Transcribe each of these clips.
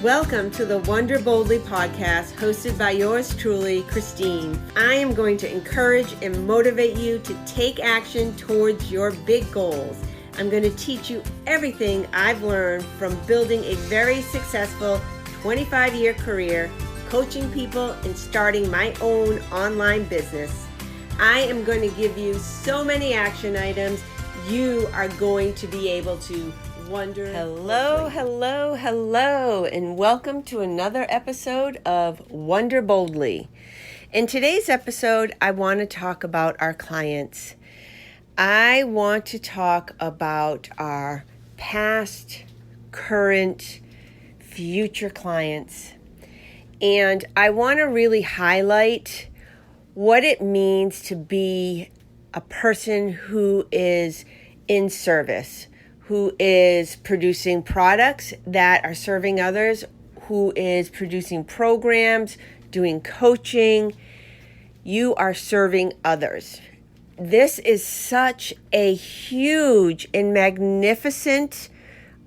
Welcome to the Wonder Boldly podcast, hosted by yours truly, Christine. I am going to encourage and motivate you to take action towards your big goals. I'm going to teach you everything I've learned from building a very successful 25-year career, coaching people, and starting my own online business. I am going to give you so many action items you are going to be able to wonder. Hello, and welcome to another episode of Wonder Boldly. In today's episode, I want to talk about our clients. I want to talk about our past, current, future clients. And I want to really highlight what it means to be a person who is in service, who is producing products that are serving others, who is producing programs, doing coaching. You are serving others. This is such a huge and magnificent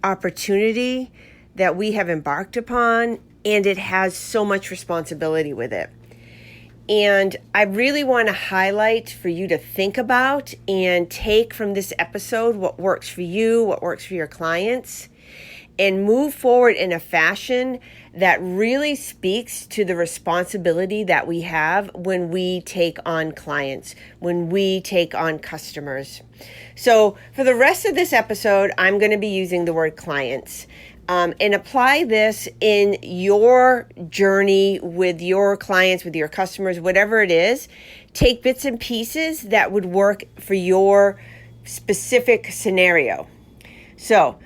opportunity that we have embarked upon, and it has so much responsibility with it. And I really want to highlight for you to think about and take from this episode what works for you, what works for your clients, and move forward in a fashion that really speaks to the responsibility that we have when we take on clients, when we take on customers. So for the rest of this episode, I'm going to be using the word clients. And apply this in your journey with your clients, with your customers, whatever it is. Take bits and pieces that would work for your specific scenario. So,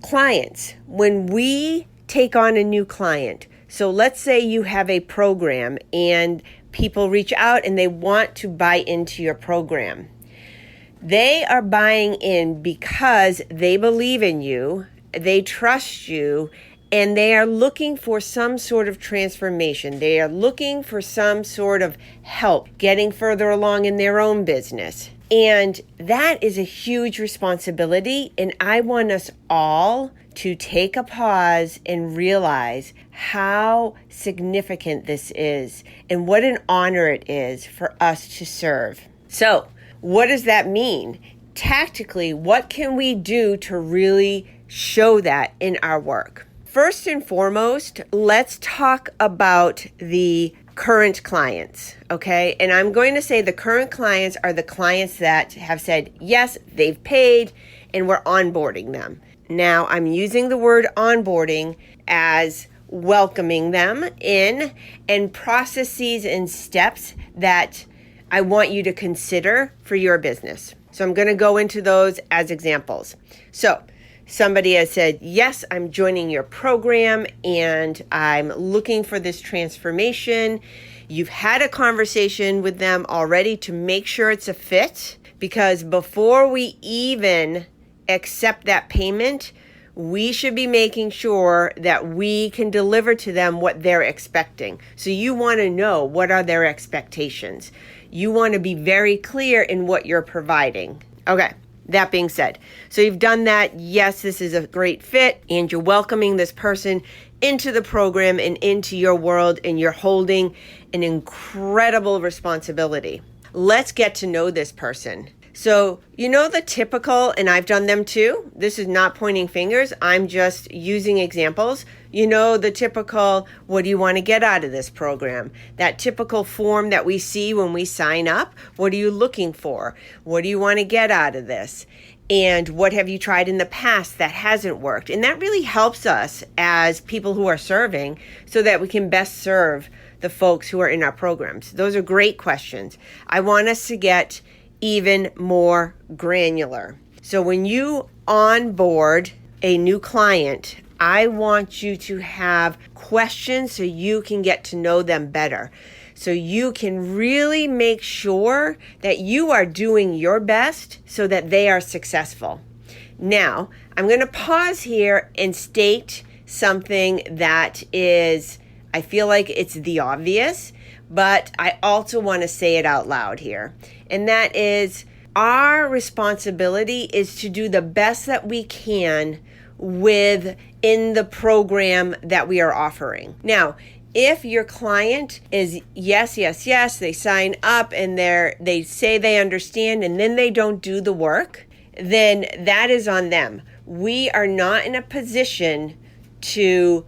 clients, when we take on a new client, so let's say you have a program and people reach out and they want to buy into your program. They are buying in because they believe in you. They trust you, and they are looking for some sort of transformation. They are looking for some sort of help getting further along in their own business. And that is a huge responsibility, and I want us all to take a pause and realize how significant this is and what an honor it is for us to serve. So, what does that mean? Tactically, what can we do to really show that in our work? First and foremost, let's talk about the current clients, okay? And I'm going to say the current clients are the clients that have said, yes, they've paid, and we're onboarding them. Now, I'm using the word onboarding as welcoming them in and processes and steps that I want you to consider for your business. So I'm going to go into those as examples. So somebody has said, yes, I'm joining your program and I'm looking for this transformation. You've had a conversation with them already to make sure it's a fit, because before we even accept that payment, we should be making sure that we can deliver to them what they're expecting. So you want to know, what are their expectations? You want to be very clear in what you're providing. Okay. That being said, so you've done that. Yes, this is a great fit, and you're welcoming this person into the program and into your world, and you're holding an incredible responsibility. Let's get to know this person. So, you know the typical, and I've done them too. This is not pointing fingers. I'm just using examples. You know the typical, what do you want to get out of this program? That typical form that we see when we sign up. What are you looking for? What do you want to get out of this? And what have you tried in the past that hasn't worked? And that really helps us as people who are serving so that we can best serve the folks who are in our programs. Those are great questions. I want us to get even more granular. So when you onboard a new client, I want you to have questions so you can get to know them better. So you can really make sure that you are doing your best so that they are successful. Now, I'm going to pause here and state something that is, I feel like it's the obvious, but I also want to say it out loud here. And that is, our responsibility is to do the best that we can within the program that we are offering. Now, if your client is yes, they sign up and they say they understand and then they don't do the work, then that is on them. We are not in a position to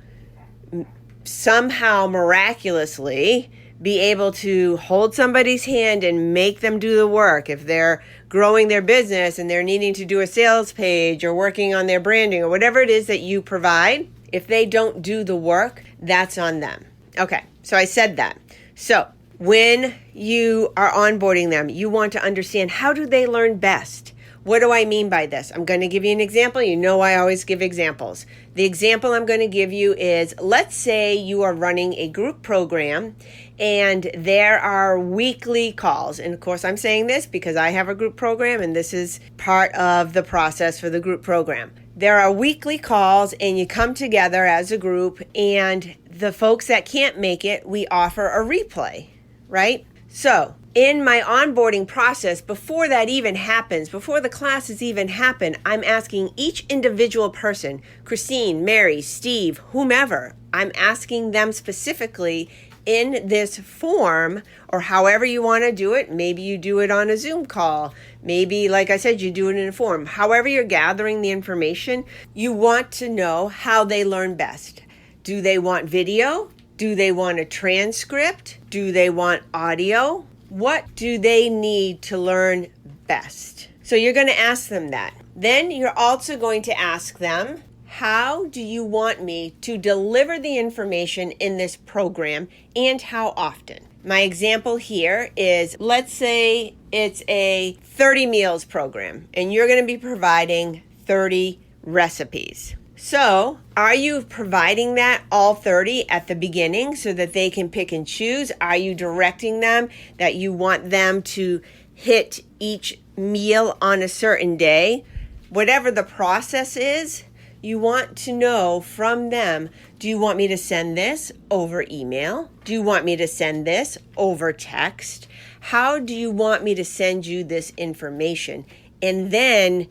somehow miraculously be able to hold somebody's hand and make them do the work. If they're growing their business and they're needing to do a sales page or working on their branding or whatever it is that you provide, if they don't do the work, that's on them. Okay, so I said that. So when you are onboarding them, you want to understand, how do they learn best? What do I mean by this? I'm going to give you an example. You know I always give examples. The example I'm going to give you is, let's say you are running a group program and there are weekly calls. And of course, I'm saying this because I have a group program and this is part of the process for the group program. There are weekly calls and you come together as a group, and the folks that can't make it, we offer a replay, right? So in my onboarding process, before that even happens, before the classes even happen, I'm asking each individual person, Christine, Mary, Steve, whomever, I'm asking them specifically in this form, or however you want to do it. Maybe you do it on a Zoom call. Maybe, like I said, you do it in a form. However you're gathering the information, you want to know how they learn best. Do they want video? Do they want a transcript? Do they want audio? What do they need to learn best? So you're going to ask them that. Then you're also going to ask them, how do you want me to deliver the information in this program and how often? My example here is, let's say it's a 30 meals program and you're going to be providing 30 recipes. So are you providing that all 30 at the beginning so that they can pick and choose? Are you directing them that you want them to hit each meal on a certain day? Whatever the process is, you want to know from them, do you want me to send this over email? Do you want me to send this over text? How do you want me to send you this information? And then,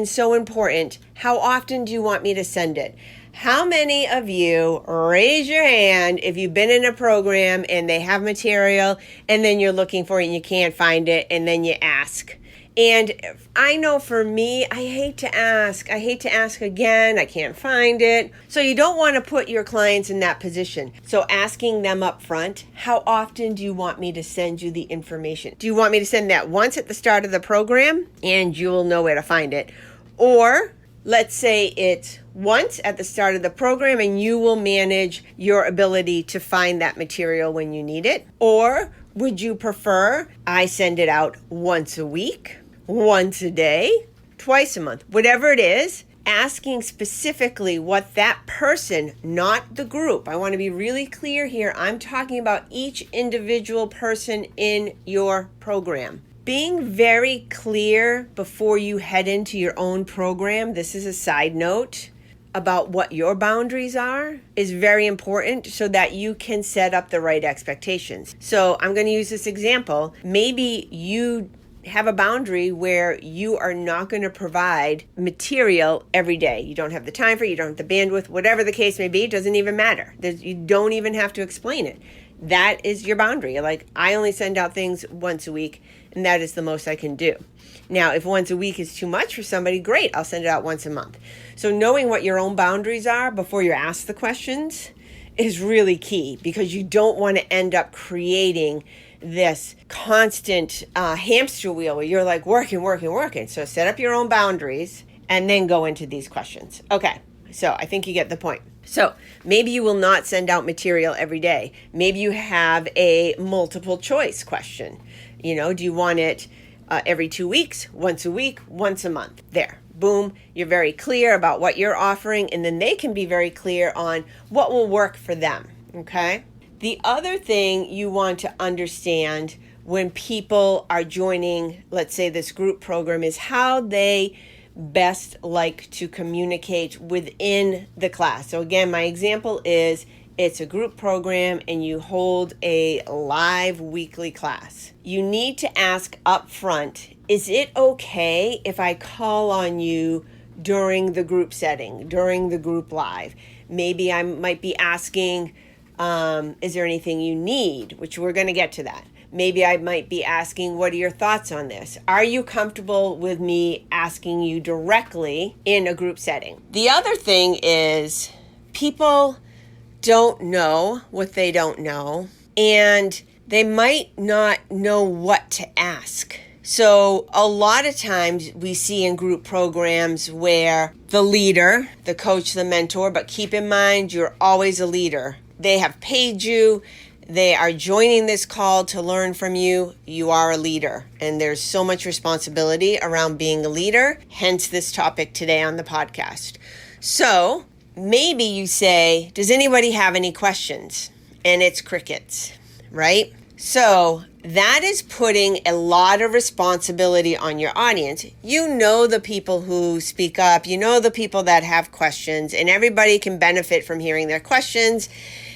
so important, how often do you want me to send it? How many of you, raise your hand if you've been in a program and they have material and then you're looking for it and you can't find it and then you ask? And I know for me, I hate to ask again, I can't find it. So you don't want to put your clients in that position. So asking them up front, how often do you want me to send you the information? Do you want me to send that once at the start of the program and you will know where to find it? Or let's say it's once at the start of the program and you will manage your ability to find that material when you need it. Or would you prefer I send it out once a week, once a day, twice a month, whatever it is? Asking specifically what that person, not the group. I want to be really clear here. I'm talking about each individual person in your program. Being very clear before you head into your own program, this is a side note, about what your boundaries are is very important so that you can set up the right expectations. So I'm going to use this example. Maybe you have a boundary where you are not going to provide material every day. You don't have the time for it, you don't have the bandwidth, whatever the case may be, it doesn't even matter. You don't even have to explain it. That is your boundary. Like, I only send out things once a week, and that is the most I can do. Now, if once a week is too much for somebody, great, I'll send it out once a month. So knowing what your own boundaries are before you're asked the questions is really key, because you don't want to end up creating this constant hamster wheel where you're like working. So set up your own boundaries and then go into these questions. Okay, so I think you get the point. So maybe you will not send out material every day. Maybe you have a multiple choice question. Do you want it every 2 weeks, once a week, once a month? There, boom, you're very clear about what you're offering, and then they can be very clear on what will work for them, okay? The other thing you want to understand when people are joining, let's say, this group program, is how they best like to communicate within the class. So again, my example is, it's a group program and you hold a live weekly class. You need to ask up front, is it okay if I call on you during the group setting, during the group live. Maybe I might be asking, is there anything you need? Which we're going to get to that. Maybe I might be asking, what are your thoughts on this? Are you comfortable with me asking you directly in a group setting? The other thing is people don't know what they don't know, and they might not know what to ask. So a lot of times we see in group programs where the leader, the coach, the mentor, but keep in mind, you're always a leader. They have paid you. They are joining this call to learn from you. You are a leader, and there's so much responsibility around being a leader, hence this topic today on the podcast. So maybe you say, does anybody have any questions? And it's crickets, right? So that is putting a lot of responsibility on your audience. You know the people who speak up, you know the people that have questions, and everybody can benefit from hearing their questions.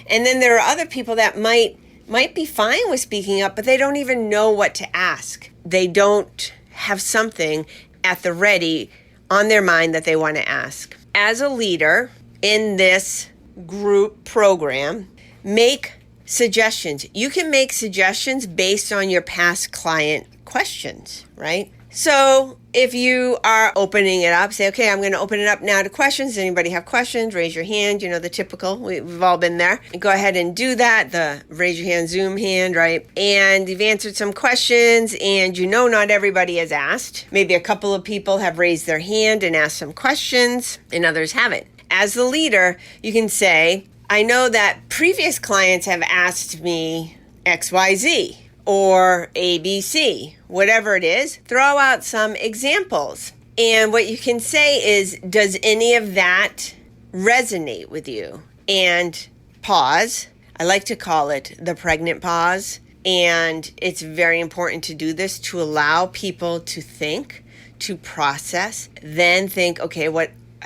And then there are other people that might be fine with speaking up, but they don't even know what to ask. They don't have something at the ready on their mind that they want to ask. As a leader in this group program, make suggestions. You can make suggestions based on your past client questions, right? So if you are opening it up, say, okay, I'm going to open it up now to questions. Does anybody have questions? Raise your hand. You know, the typical, we've all been there. Go ahead and do that. The raise your hand, Zoom hand, right? And you've answered some questions, and you know not everybody has asked. Maybe a couple of people have raised their hand and asked some questions, and others haven't. As the leader, you can say, I know that previous clients have asked me XYZ or ABC, whatever it is. Throw out some examples. And what you can say is, does any of that resonate with you? And pause. I like to call it the pregnant pause. And it's very important to do this to allow people to think, to process, then think, okay,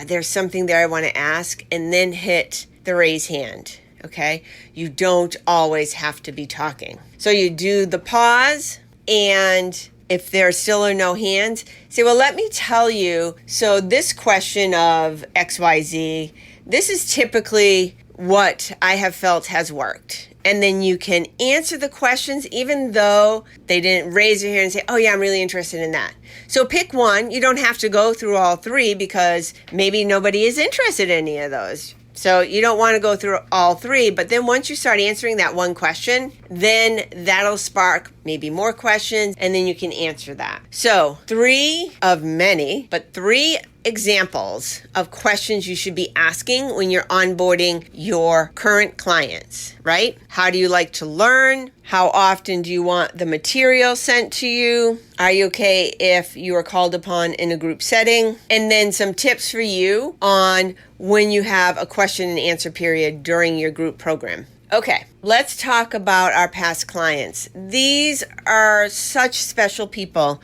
there's something there I want to ask, and then hit the raise hand, okay? You don't always have to be talking. So you do the pause, and if there still are no hands, say, well, let me tell you, so this question of XYZ, this is typically what I have felt has worked. And then you can answer the questions even though they didn't raise their hand and say, oh yeah, I'm really interested in that. So pick one. You don't have to go through all three because maybe nobody is interested in any of those. So you don't want to go through all three, but then once you start answering that one question, then that'll spark maybe more questions, and then you can answer that. So 3 of many, but 3 examples of questions you should be asking when you're onboarding your current clients, right? How do you like to learn? How often do you want the material sent to you? Are you okay if you are called upon in a group setting? And then some tips for you on when you have a question and answer period during your group program. Okay, let's talk about our past clients. These are such special people.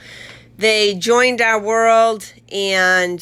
They joined our world, and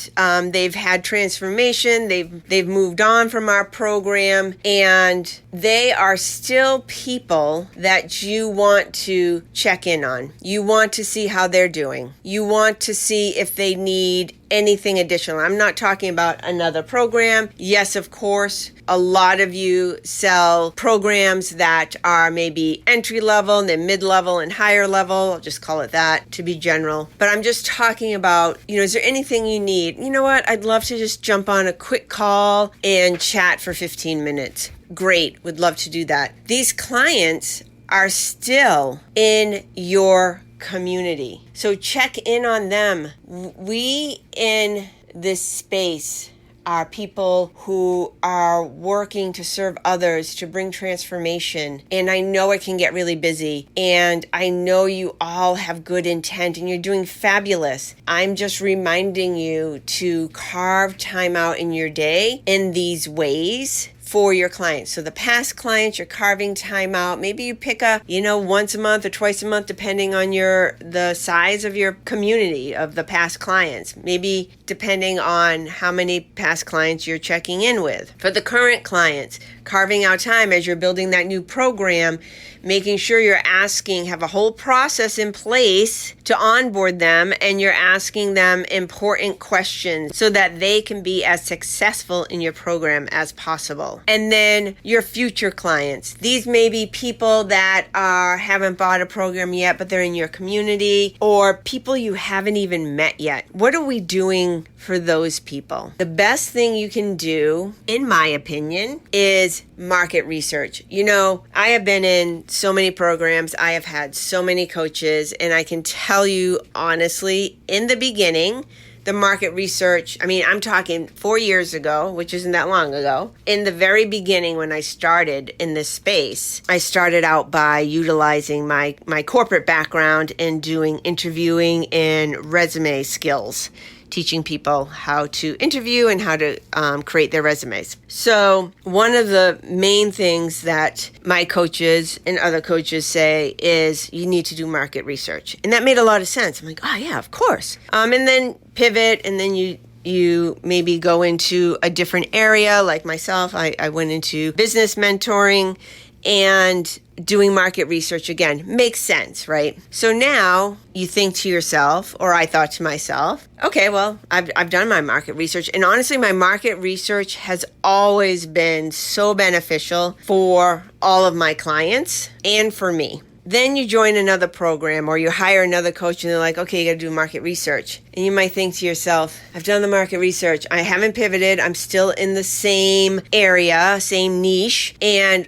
they've had transformation. They've moved on from our program, and they are still people that you want to check in on. You want to see how they're doing. You want to see if they need anything additional. I'm not talking about another program. Yes, of course, a lot of you sell programs that are maybe entry level and then mid-level and higher level. I'll just call it that to be general. But I'm just talking about, is there anything you need? You know what? I'd love to just jump on a quick call and chat for 15 minutes. Great. Would love to do that. These clients are still in your community. So check in on them. We in this space are people who are working to serve others, to bring transformation. And I know it can get really busy. And I know you all have good intent and you're doing fabulous. I'm just reminding you to carve time out in your day in these ways for your clients. So the past clients, you're carving time out. Maybe you pick once a month or twice a month, depending on the size of your community of the past clients. Maybe depending on how many past clients you're checking in with. For the current clients, carving out time as you're building that new program, making sure you're asking, have a whole process in place to onboard them, and you're asking them important questions so that they can be as successful in your program as possible. And then your future clients. These may be people that haven't bought a program yet, but they're in your community, or people you haven't even met yet. What are we doing for those people? The best thing you can do, in my opinion, is market research. You know, I have been in so many programs, I have had so many coaches, and I can tell you honestly, in the beginning, the market research, I'm talking 4 years ago, which isn't that long ago. In the very beginning, when I started in this space, I started out by utilizing my corporate background and doing interviewing and resume skills, teaching people how to interview and how to create their resumes. So one of the main things that my coaches and other coaches say is you need to do market research. And that made a lot of sense. I'm like, oh yeah, of course. And then pivot, and then you maybe go into a different area. Like myself, I went into business mentoring, and doing market research again makes sense, right? So now you think to yourself, or I thought to myself, okay, well, I've done my market research. And honestly, my market research has always been so beneficial for all of my clients and for me. Then you join another program or you hire another coach and they're like, okay, you got to do market research. And you might think to yourself, I've done the market research. I haven't pivoted. I'm still in the same area, same niche. And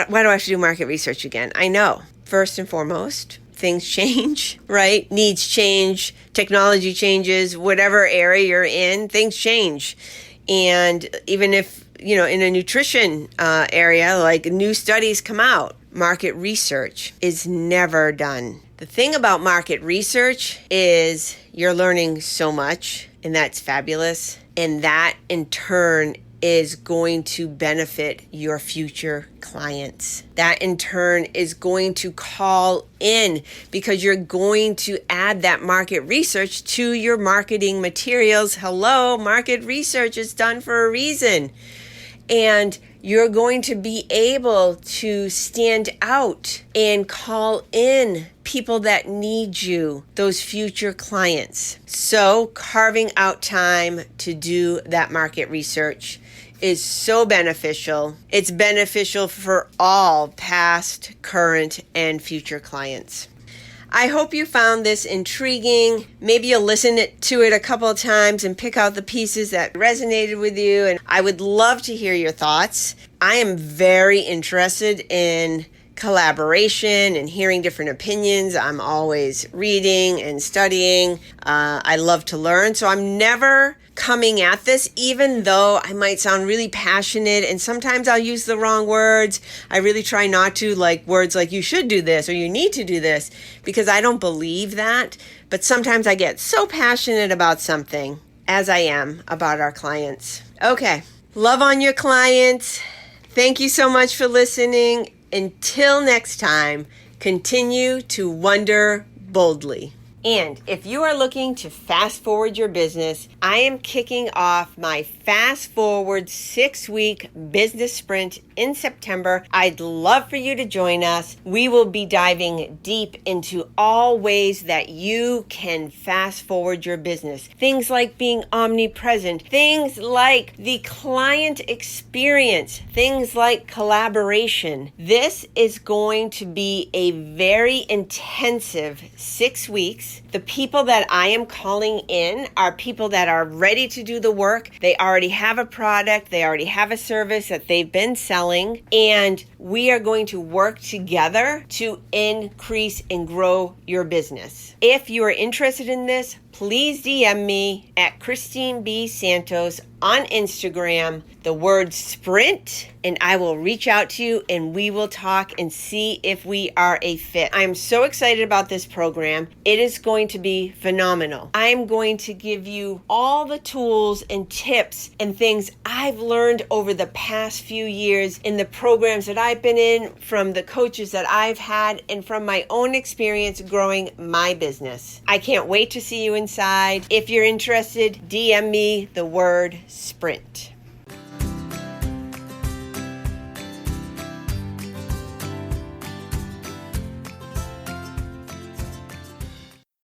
why do I have to do market research again? I know. First and foremost, things change, right? Needs change, technology changes, whatever area you're in, things change. And even if, in a nutrition area, like new studies come out, market research is never done. The thing about market research is you're learning so much, and that's fabulous. And that in turn is going to benefit your future clients. That in turn is going to call in because you're going to add that market research to your marketing materials. Hello, market research is done for a reason. And you're going to be able to stand out and call in people that need you, those future clients. So carving out time to do that market research is so beneficial. It's beneficial for all past, current, and future clients. I hope you found this intriguing. Maybe you'll listen to it a couple of times and pick out the pieces that resonated with you. And I would love to hear your thoughts. I am very interested in collaboration and hearing different opinions. I'm always reading and studying. I love to learn. So I'm never coming at this, even though I might sound really passionate and sometimes I'll use the wrong words. I really try not to, like words like you should do this or you need to do this, because I don't believe that. But sometimes I get so passionate about something, as I am about our clients. Okay, love on your clients. Thank you so much for listening. Until next time, continue to wonder boldly. And if you are looking to fast forward your business, I am kicking off my Fast Forward 6-week business sprint in September. I'd love for you to join us. We will be diving deep into all ways that you can fast forward your business. Things like being omnipresent, things like the client experience, things like collaboration. This is going to be a very intensive 6 weeks. The people that I am calling in are people that are ready to do the work. They already have a product. They already have a service that they've been selling. And we are going to work together to increase and grow your business. If you are interested in this, please DM me at Christine B. Santos on Instagram, the word sprint, and I will reach out to you and we will talk and see if we are a fit. I'm so excited about this program. It is going to be phenomenal. I'm going to give you all the tools and tips and things I've learned over the past few years in the programs that I've been in, from the coaches that I've had, and from my own experience growing my business. I can't wait to see you inside. If you're interested, DM me the word sprint.